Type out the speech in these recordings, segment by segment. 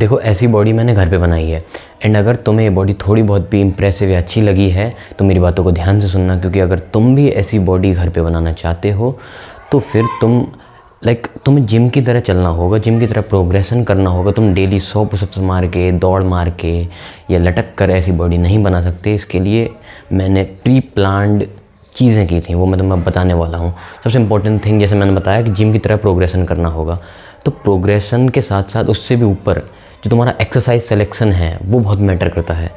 देखो ऐसी बॉडी मैंने घर पे बनाई है। एंड अगर तुम्हें ये बॉडी थोड़ी बहुत भी इंप्रेसिव या अच्छी लगी है तो मेरी बातों को ध्यान से सुनना, क्योंकि अगर तुम भी ऐसी बॉडी घर पे बनाना चाहते हो तो फिर तुम्हें जिम की तरह चलना होगा, जिम की तरह प्रोग्रेशन करना होगा। तुम डेली 100 पुशअप्स मार के, दौड़ मार के या लटक कर ऐसी बॉडी नहीं बना सकते। इसके लिए मैंने प्री प्लान्ड चीज़ें की थी, वो मैं तुम्हें बताने वाला हूँ। सबसे इंपॉर्टेंट थिंग, जैसे मैंने बताया कि जिम की तरह प्रोग्रेशन करना होगा, तो प्रोग्रेशन के साथ साथ उससे भी ऊपर जो तुम्हारा एक्सरसाइज सिलेक्शन है वो बहुत मैटर करता है।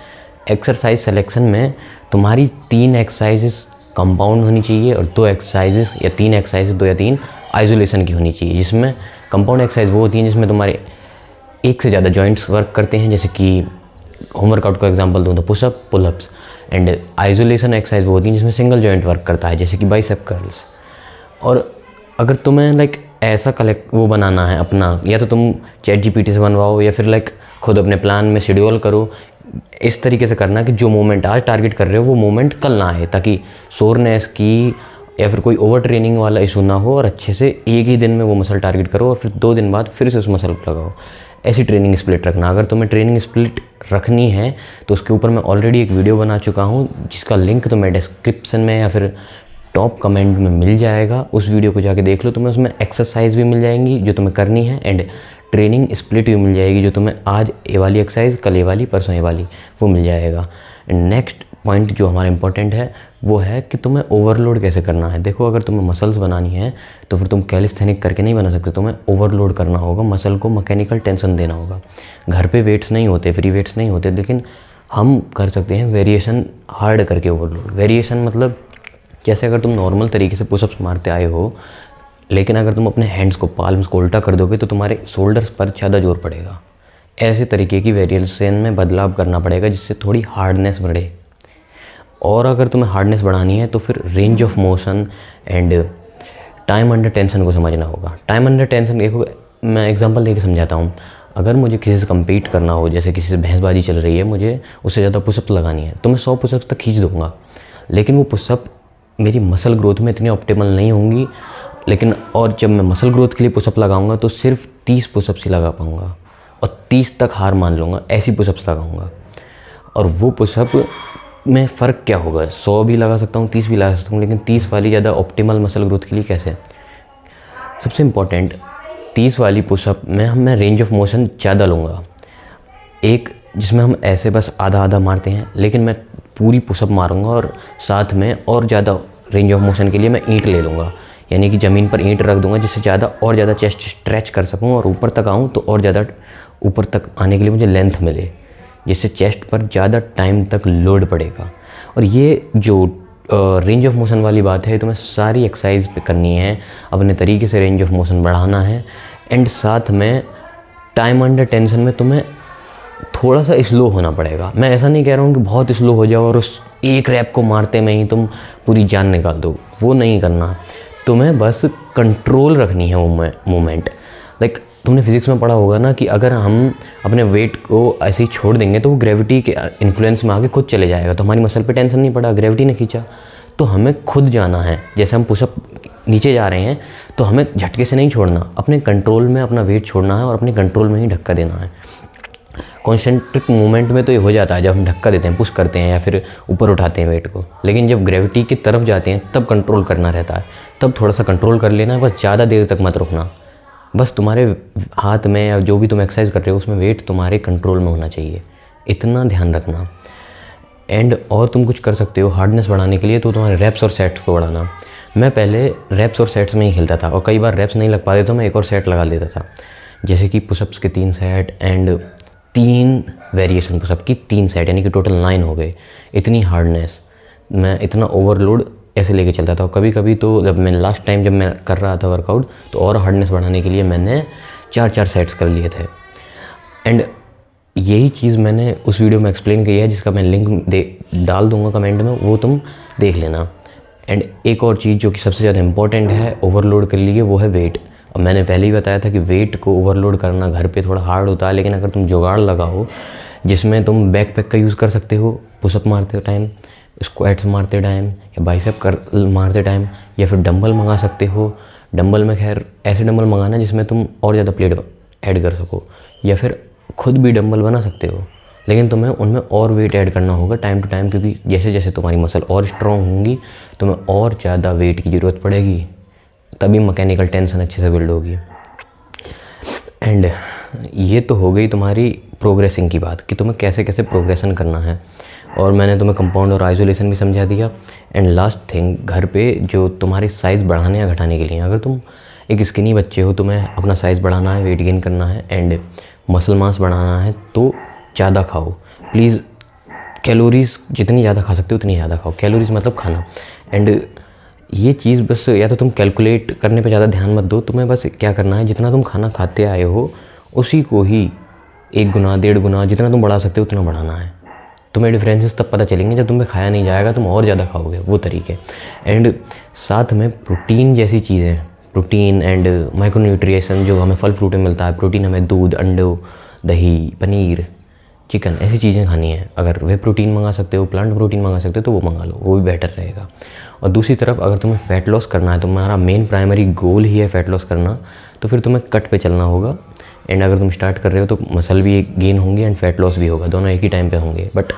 एक्सरसाइज सिलेक्शन में तुम्हारी 3 एक्सरसाइजेस कंपाउंड होनी चाहिए और 2 एक्सरसाइजेस या 3 एक्सरसाइजेस 2 या 3 आइसोलेशन की होनी चाहिए। जिसमें कंपाउंड एक्सरसाइज वो होती हैं जिसमें तुम्हारे एक से ज़्यादा जॉइंट्स वर्क करते हैं, जैसे कि होम वर्कआउट का एग्जांपल दूँ तो push up, pull ups. And isolation exercise वो होती हैं जिसमें सिंगल जॉइंट वर्क करता है, जैसे कि बाइसेप कर्ल्स। और अगर तुम्हें ऐसा वो बनाना है अपना, या तो तुम ChatGPT से बनवाओ या फिर खुद अपने प्लान में शेड्यूल करो। इस तरीके से करना कि जो मूवमेंट आज टारगेट कर रहे हो वो मूवमेंट कल ना आए, ताकि सोरनेस की या फिर कोई ओवर ट्रेनिंग वाला इशू ना हो, और अच्छे से एक ही दिन में वो मसल टारगेट करो और फिर 2 दिन बाद फिर से उस मसल को लगाओ। ऐसी ट्रेनिंग स्प्लिट रखना। अगर तुम्हें ट्रेनिंग स्प्लिट रखनी है तो उसके ऊपर मैं ऑलरेडी एक वीडियो बना चुका हूँ, जिसका लिंक तुम्हें डिस्क्रिप्शन में या फिर टॉप कमेंट में मिल जाएगा। उस वीडियो को जाके देख लो, तुम्हें उसमें एक्सरसाइज भी मिल जाएंगी जो तुम्हें करनी है, एंड ट्रेनिंग स्प्लिट भी मिल जाएगी, जो तुम्हें आज ये वाली एक्सरसाइज, कल ये वाली, परसों ये वाली, वो मिल जाएगा। एंड नेक्स्ट पॉइंट जो हमारा इंपॉर्टेंट है वो है कि तुम्हें ओवरलोड कैसे करना है। देखो, अगर तुम्हें मसल्स बनानी है तो फिर तुम कैलिस्थेनिक करके नहीं बना सकते, तुम्हें ओवरलोड करना होगा, मसल को मैकेनिकल टेंशन देना होगा। घर पे वेट्स नहीं होते, फ्री वेट्स नहीं होते, लेकिन हम कर सकते हैं वेरिएशन हार्ड करके ओवरलोड। वेरिएशन मतलब जैसे अगर तुम नॉर्मल तरीके से पुशअप्स मारते आए हो, लेकिन अगर तुम अपने हैंड्स को, पाल्म्स को उल्टा कर दोगे तो तुम्हारे शोल्डर्स पर ज़्यादा जोर पड़ेगा। ऐसे तरीके की वेरिएशन में बदलाव करना पड़ेगा जिससे थोड़ी हार्डनेस बढ़े। और अगर तुम्हें हार्डनेस बढ़ानी है तो फिर range of motion and time under tension को समझना होगा। टाइम अंडर टेंशन देखो, मैं एग्जांपल देके समझाता हूँ। अगर मुझे किसी से कम्पीट करना हो, जैसे किसी से भैंसबाजी चल रही है, मुझे उससे ज़्यादा पुशअप लगानी है, तो मैं 100 पुशअप्स तक खींच दूँगा, लेकिन वो पुशअप मेरी मसल ग्रोथ में इतनी ऑप्टिमल नहीं होंगी। लेकिन और जब मैं मसल ग्रोथ के लिए पुशअप लगाऊंगा तो सिर्फ 30 पुशअप्स ही लगा पाऊंगा और 30 तक हार मान लूँगा, ऐसी पुशअप्स लगाऊंगा। और वो पुशअप में फ़र्क क्या होगा, 100 भी लगा सकता हूँ, 30 भी लगा सकता हूँ, लेकिन 30 वाली ज़्यादा ऑप्टिमल मसल ग्रोथ के लिए कैसे। सबसे इम्पॉर्टेंट, 30 वाली पुशअप में मैं रेंज ऑफ मोशन ज़्यादा लूँगा, एक जिसमें हम ऐसे बस आधा आधा मारते हैं, लेकिन मैं पूरी पुशअप मारूंगा और साथ में और ज़्यादा रेंज ऑफ मोशन के लिए मैं ईंट ले लूँगा, यानी कि ज़मीन पर ईंट रख दूँगा, जिससे ज़्यादा और ज़्यादा चेस्ट स्ट्रेच कर सकूँ और ऊपर तक आऊँ तो और ज़्यादा ऊपर तक आने के लिए मुझे लेंथ मिले, जिससे चेस्ट पर ज़्यादा टाइम तक लोड पड़ेगा। और ये जो रेंज ऑफ मोशन वाली बात है, तो मैं सारी एक्सरसाइज पे करनी है, अपने तरीके से रेंज ऑफ मोशन बढ़ाना है। एंड साथ में टाइम अंडर टेंशन में तुम्हें थोड़ा सा स्लो होना पड़ेगा। मैं ऐसा नहीं कह रहा हूँ कि बहुत स्लो हो जाओ और उस एक रैप को मारते में ही तुम पूरी जान निकाल दो, वो नहीं करना। तुम्हें बस कंट्रोल रखनी है मूवमेंट। तुमने फिजिक्स में पढ़ा होगा ना कि अगर हम अपने वेट को ऐसे ही छोड़ देंगे तो वो ग्रेविटी के इन्फ्लुएंस में आके खुद चले जाएगा। तो हमारी मसल पे टेंशन नहीं पड़ा, ग्रेविटी ने खींचा, तो हमें खुद जाना है। जैसे हम पुशअप नीचे जा रहे हैं तो हमें झटके से नहीं छोड़ना, अपने कंट्रोल में अपना वेट छोड़ना है और अपने कंट्रोल में ही धक्का देना है। कॉन्सेंट्रिक मूवमेंट में तो ये हो जाता है जब हम धक्का देते हैं, पुश करते हैं या फिर ऊपर उठाते हैं वेट को, लेकिन जब ग्रेविटी की तरफ जाते हैं तब कंट्रोल करना रहता है। तब थोड़ा सा कंट्रोल कर लेना है, बस ज़्यादा देर तक मत रुकना। बस तुम्हारे हाथ में या जो भी तुम एक्सरसाइज कर रहे हो उसमें वेट तुम्हारे कंट्रोल में होना चाहिए, इतना ध्यान रखना। एंड और तुम कुछ कर सकते हो हार्डनेस बढ़ाने के लिए, तो तुम्हारे रैप्स और सेट्स को बढ़ाना। मैं पहले रैप्स और सेट्स में ही खेलता था और कई बार रैप्स नहीं लग पाते तो मैं एक और सेट लगा लेता था, जैसे कि पुशअप्स के 3 सेट एंड 3 वेरिएशन पुशअप की 3 सेट, यानी कि टोटल 9 हो गए। इतनी हार्डनेस, मैं इतना ओवरलोड ऐसे लेके चलता था। कभी कभी तो जब मैं लास्ट टाइम जब मैं कर रहा था वर्कआउट, तो और हार्डनेस बढ़ाने के लिए मैंने 4-4 सेट्स कर लिए थे। एंड यही चीज़ मैंने उस वीडियो में एक्सप्लेन की है, जिसका मैं लिंक डाल दूंगा कमेंट में, वो तुम देख लेना। एंड एक और चीज़ जो कि सबसे ज़्यादा इंपॉर्टेंट है ओवरलोड के लिए, वो है वेट। अब मैंने पहले ही बताया था कि वेट को ओवरलोड करना घर पे थोड़ा हार्ड होता है, लेकिन अगर तुम जुगाड़ लगाओ जिसमें तुम बैकपैक का यूज़ कर सकते हो पुशअप मारते टाइम, स्क्वाट्स मारते टाइम या बाइसेप मारते टाइम, या फिर डंबल मंगा सकते हो। डंबल में खैर ऐसे डंबल मंगाना जिसमें तुम और ज़्यादा प्लेट ऐड कर सको, या फिर खुद भी डंबल बना सकते हो, लेकिन तुम्हें उनमें और वेट ऐड करना होगा टाइम टू टाइम, क्योंकि जैसे जैसे तुम्हारी मसल और स्ट्रॉन्ग होंगी तुम्हें और ज़्यादा वेट की ज़रूरत पड़ेगी, तभी मैकेनिकल टेंशन अच्छे से बिल्ड होगी। एंड ये तो हो गई तुम्हारी प्रोग्रेसिंग की बात कि तुम्हें कैसे कैसे प्रोग्रेशन करना है, और मैंने तुम्हें कंपाउंड और आइसोलेशन भी समझा दिया। एंड लास्ट थिंग, घर पे जो तुम्हारी साइज़ बढ़ाने या घटाने के लिए, अगर तुम एक स्किनी बच्चे हो, तुम्हें अपना साइज़ बढ़ाना है, वेट गेन करना है एंड मसल मास बढ़ाना है, तो ज़्यादा खाओ प्लीज़। कैलोरीज़ जितनी ज़्यादा खा सकते हो उतनी ज़्यादा खाओ। कैलोरीज़ मतलब खाना। एंड ये चीज़ बस या तो तुम कैलकुलेट करने पे ज़्यादा ध्यान मत दो, तुम्हें बस क्या करना है, जितना तुम खाना खाते आए हो उसी को ही 1 गुना 1.5 गुना जितना तुम बढ़ा सकते हो उतना बढ़ाना है। तुम्हें डिफरेंसेस तब पता चलेंगे जब तुम्हें खाया नहीं जाएगा, तुम और ज़्यादा खाओगे, वो तरीके। एंड साथ में प्रोटीन जैसी चीज़ें, प्रोटीन एंड माइक्रोन्यूट्रिएशन जो हमें फल फ्रूट में मिलता है, प्रोटीन हमें दूध, अंडों, दही, पनीर, चिकन, ऐसी चीज़ें खानी है। अगर वे प्रोटीन मंगा सकते हो, प्लांट प्रोटीन मंगा सकते हो तो वो मंगा लो, वो भी बेटर रहेगा। और दूसरी तरफ अगर तुम्हें फ़ैट लॉस करना है, तुम्हारा मेन प्राइमरी गोल ही है फ़ैट लॉस करना, तो फिर तुम्हें कट पे चलना होगा। एंड अगर तुम स्टार्ट कर रहे हो तो मसल भी गेन होंगे एंड फैट लॉस भी होगा, दोनों एक ही टाइम पे होंगे। बट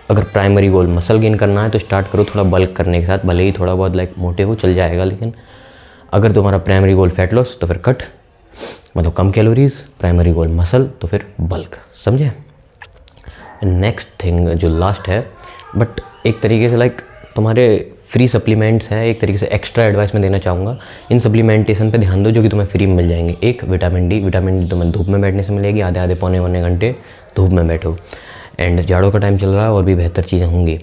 अगर प्राइमरी गोल मसल गेन करना है तो स्टार्ट करो थोड़ा बल्क करने के साथ, भले ही थोड़ा बहुत लाइक मोटे हो चल जाएगा, लेकिन अगर तुम्हारा प्राइमरी गोल फैट लॉस तो फिर कट, मतलब कम कैलोरीज, प्राइमरी गोल मसल तो फिर बल्क, समझे। नेक्स्ट थिंग जो लास्ट है, बट एक तरीके से लाइक तुम्हारे फ्री सप्लीमेंट्स हैं, एक तरीके से एक्स्ट्रा एडवाइस मैं देना चाहूँगा। इन सप्लीमेंटेशन पे ध्यान दो जो कि तुम्हें फ्री में मिल जाएंगे। एक विटामिन डी तुम्हें धूप में बैठने से मिलेगी, आधे आधे पौने घंटे धूप में बैठो। एंड जाड़ों का टाइम चल रहा है और भी बेहतर चीज़ें होंगी।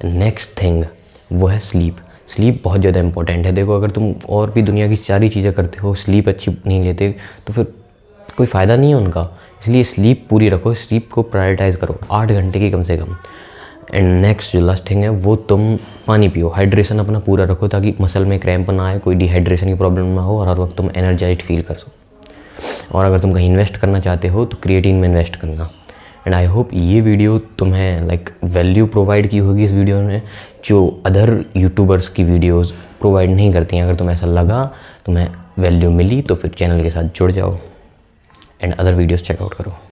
नेक्स्ट थिंग वो है स्लीप। स्लीप बहुत ज़्यादा इंपॉर्टेंट है। देखो अगर तुम और भी दुनिया की सारी चीज़ें करते हो, स्लीप अच्छी नहीं लेते तो फिर कोई फ़ायदा नहीं है उनका। इसलिए स्लीप पूरी रखो, स्लीप को प्रायोरिटाइज़ करो, 8 घंटे की कम से कम। एंड नेक्स्ट जो लास्ट थिंग है वो तुम पानी पियो, हाइड्रेशन अपना पूरा रखो ताकि मसल में क्रैम्प ना आए, कोई डिहाइड्रेशन की प्रॉब्लम ना हो और हर वक्त तुम एनर्जाइज्ड फील कर सको। और अगर तुम कहीं इन्वेस्ट करना चाहते हो तो क्रिएटिन में इन्वेस्ट करना। एंड आई होप ये वीडियो तुम्हें लाइक वैल्यू प्रोवाइड की होगी इस वीडियो में, जो अदर यूट्यूबर्स की वीडियोस प्रोवाइड नहीं करती हैं। अगर तुम्हें ऐसा लगा, तुम्हें वैल्यू मिली, तो फिर चैनल के साथ जुड़ जाओ एंड अदर वीडियोस चेकआउट करो।